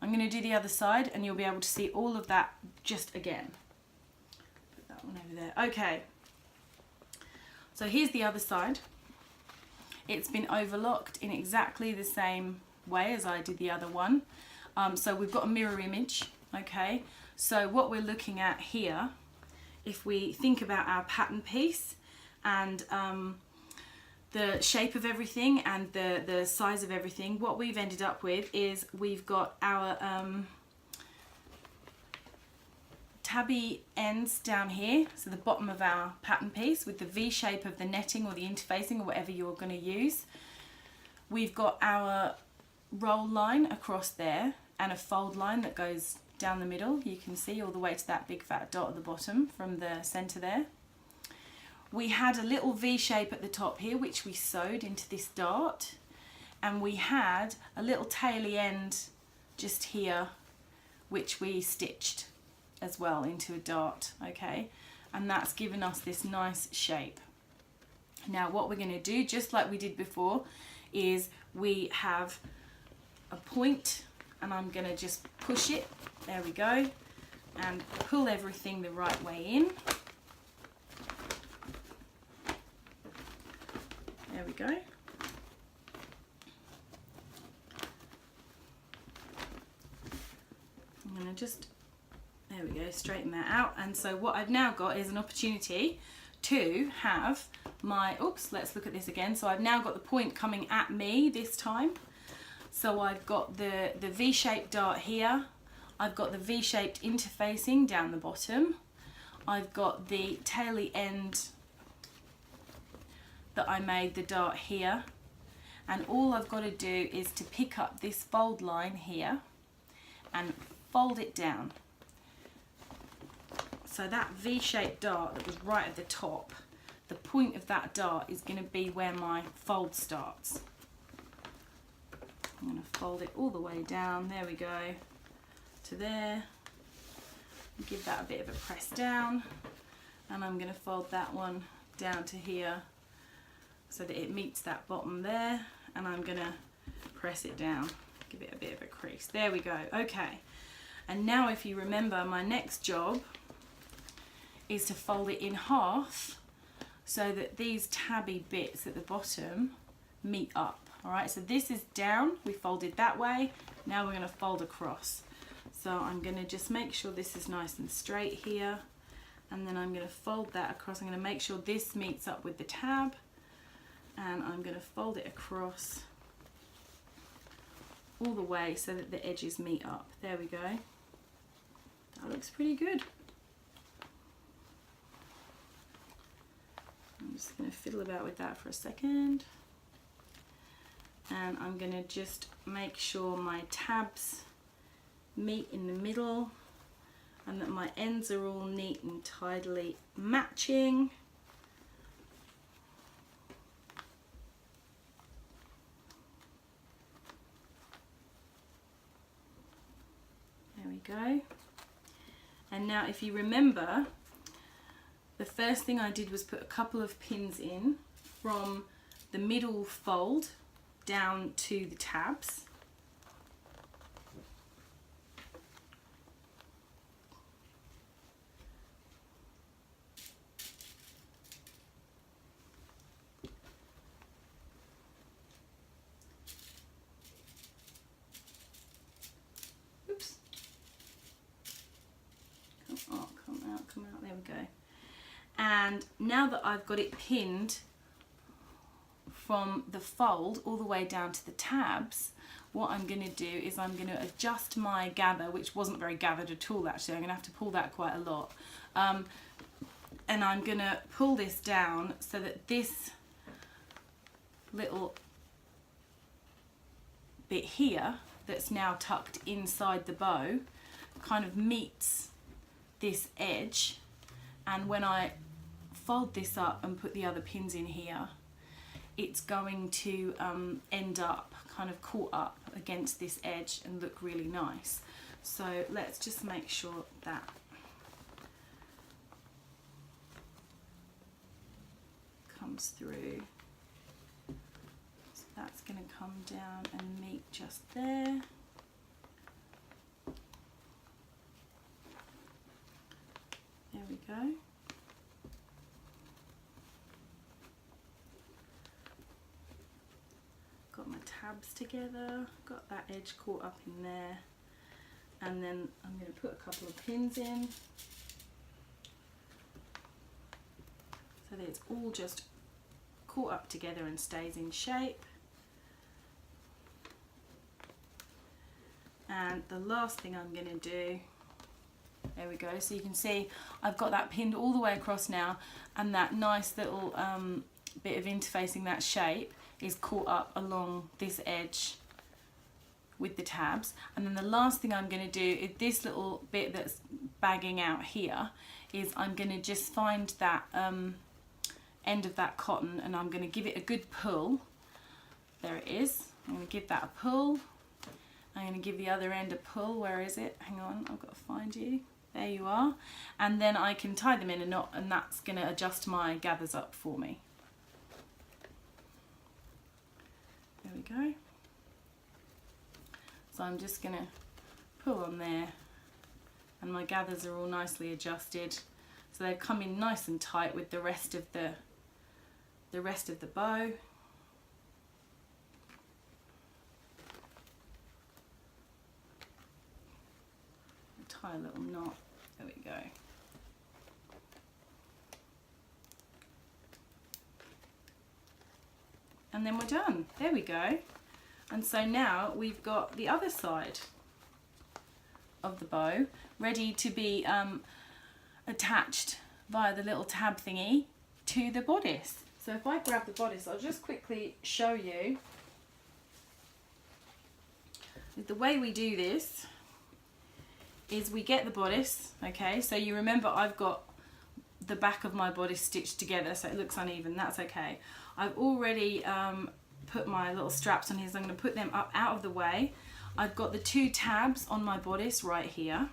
I'm going to do the other side and you'll be able to see all of that just again. Put that one over there. Okay, so here's the other side. It's been overlocked in exactly the same way as I did the other one. So we've got a mirror image, okay? So what we're looking at here, if we think about our pattern piece and the shape of everything and the size of everything, what we've ended up with is we've got our tabby ends down here, so the bottom of our pattern piece with the V shape of the netting or the interfacing or whatever you're going to use. We've got our roll line across there and a fold line that goes down the middle. You can see all the way to that big fat dot at the bottom from the center there. We had a little V shape at the top here which we sewed into this dart, and we had a little taily end just here which we stitched as well into a dart, okay, and that's given us this nice shape. Now what we're going to do, just like we did before, is we have a point and I'm going to just push it, there we go, and pull everything the right way in. There we go. I'm going to just, there we go, straighten that out. And so what I've now got is an opportunity to have my, oops, let's look at this again. So I've now got the point coming at me this time. So I've got the V-shaped dart here. I've got the V-shaped interfacing down the bottom. I've got the taily end that I made the dart here. And all I've got to do is to pick up this fold line here and fold it down. So that V-shaped dart that was right at the top, the point of that dart is going to be where my fold starts. I'm going to fold it all the way down, there we go, to there. Give that a bit of a press down, and I'm going to fold that one down to here so that it meets that bottom there, and I'm going to press it down, give it a bit of a crease. There we go, okay. And now if you remember, my next job is to fold it in half so that these tabby bits at the bottom meet up. All right, so this is down, we folded that way, now we're going to fold across. So I'm going to just make sure this is nice and straight here, and then I'm going to fold that across. I'm going to make sure this meets up with the tab, and I'm going to fold it across all the way so that the edges meet up. There we go. That looks pretty good. I'm just going to fiddle about with that for a second. And I'm going to just make sure my tabs meet in the middle and that my ends are all neat and tidily matching. There we go. And now if you remember, the first thing I did was put a couple of pins in from the middle fold down to the tabs. Oops. Come out, there we go. And now that I've got it pinned from the fold all the way down to the tabs, what I'm going to do is I'm going to adjust my gather, which wasn't very gathered at all actually. I'm going to have to pull that quite a lot. And I'm going to pull this down so that this little bit here that's now tucked inside the bow kind of meets this edge, and when I fold this up and put the other pins in here, it's going to end up kind of caught up against this edge and look really nice. So let's just make sure that comes through. So that's going to come down and meet just there. go. Got my tabs together, got that edge caught up in there, and then I'm going to put a couple of pins in so that it's all just caught up together and stays in shape. And the last thing I'm going to do, there we go, so you can see I've got that pinned all the way across now, and that nice little bit of interfacing, that shape, is caught up along this edge with the tabs. And then the last thing I'm going to do is this little bit that's bagging out here, is I'm going to just find that end of that cotton, and I'm going to give it a good pull. There it is. I'm going to give that a pull. I'm going to give the other end a pull. Where is it? Hang on, I've got to find you. There you are. And then I can tie them in a knot, and that's going to adjust my gathers up for me. There we go. So I'm just going to pull on there, and my gathers are all nicely adjusted. So they've come in nice and tight with the rest of the bow. Tie a little knot. There we go. And then we're done. There we go. And so now we've got the other side of the bow ready to be attached via the little tab thingy to the bodice. So if I grab the bodice, I'll just quickly show you. The way we do this is we get the bodice, okay, so you remember I've got the back of my bodice stitched together, so it looks uneven, that's okay. I've already put my little straps on here, so I'm going to put them up out of the way. I've got the two tabs on my bodice right here,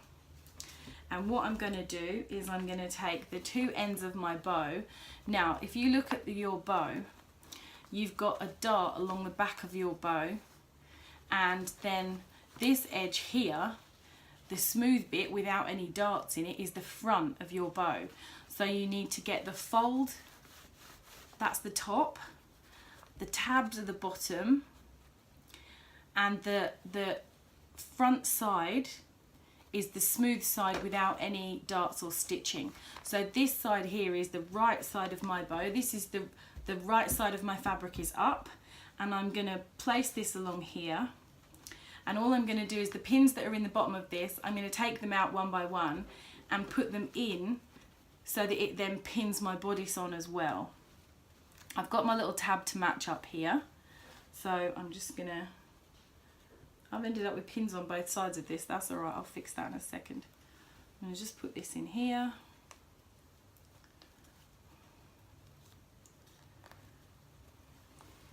and what I'm going to do is I'm going to take the two ends of my bow. Now if you look at your bow, you've got a dart along the back of your bow, and then this edge here, the smooth bit without any darts in it, is the front of your bow. So you need to get the fold, that's the top, the tabs are the bottom, and the front side is the smooth side without any darts or stitching. So this side here is the right side of my bow. This is the right side of my fabric is up, and I'm going to place this along here. And all I'm going to do is the pins that are in the bottom of this, I'm going to take them out one by one and put them in so that it then pins my bodice on as well. I've got my little tab to match up here, so I'm just going to, I've ended up with pins on both sides of this, that's alright, I'll fix that in a second. I'm going to just put this in here.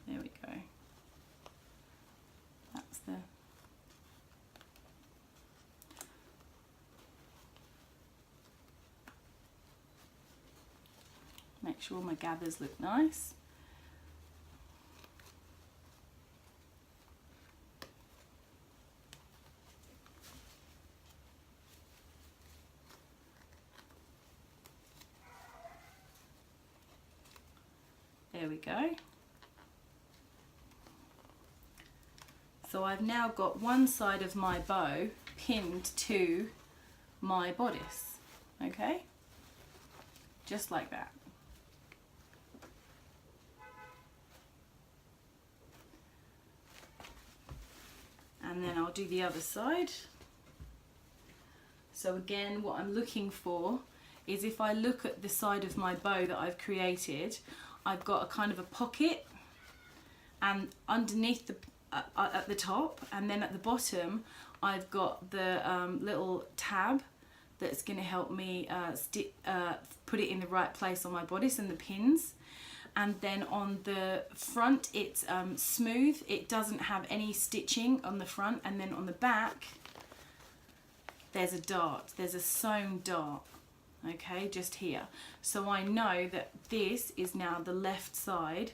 There we go. That's the make sure my gathers look nice. There we go. So I've now got one side of my bow pinned to my bodice, okay? Just like that. And then I'll do the other side. So again, what I'm looking for is, if I look at the side of my bow that I've created, I've got a kind of a pocket, and underneath the at the top, and then at the bottom I've got the little tab that's going to help me put it in the right place on my bodice, and the pins. And then on the front it's smooth, it doesn't have any stitching on the front, and then on the back there's a dart, there's a sewn dart, okay, just here. So I know that this is now the left side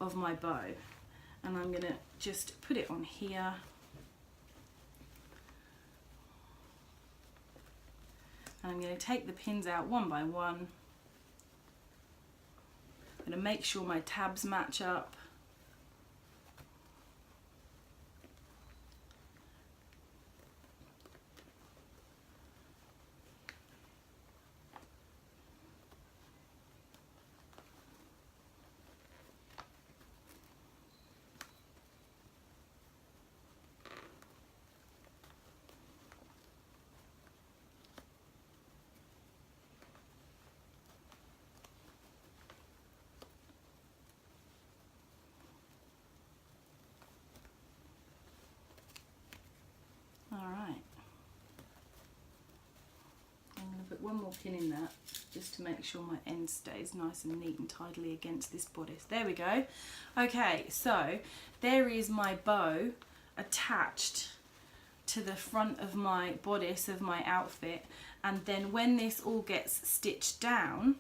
of my bow, and I'm going to just put it on here. And And I'm going to take the pins out one by one. I'm going to make sure my tabs match up. Alright, I'm going to put one more pin in that just to make sure my end stays nice and neat and tidily against this bodice. There we go. Okay, so there is my bow attached to the front of my bodice of my outfit, and then when this all gets stitched down,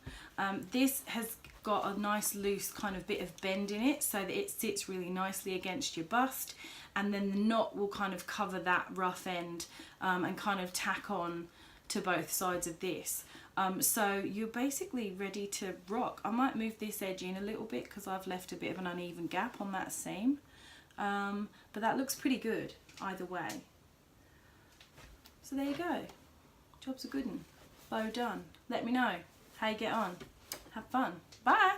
this has got a nice loose kind of bit of bend in it so that it sits really nicely against your bust, and then the knot will kind of cover that rough end and kind of tack on to both sides of this. So you're basically ready to rock. I might move this edge in a little bit because I've left a bit of an uneven gap on that seam, but that looks pretty good either way. So there you go, job's a good one. Bow done. Let me know how you get on. Have fun. Bye.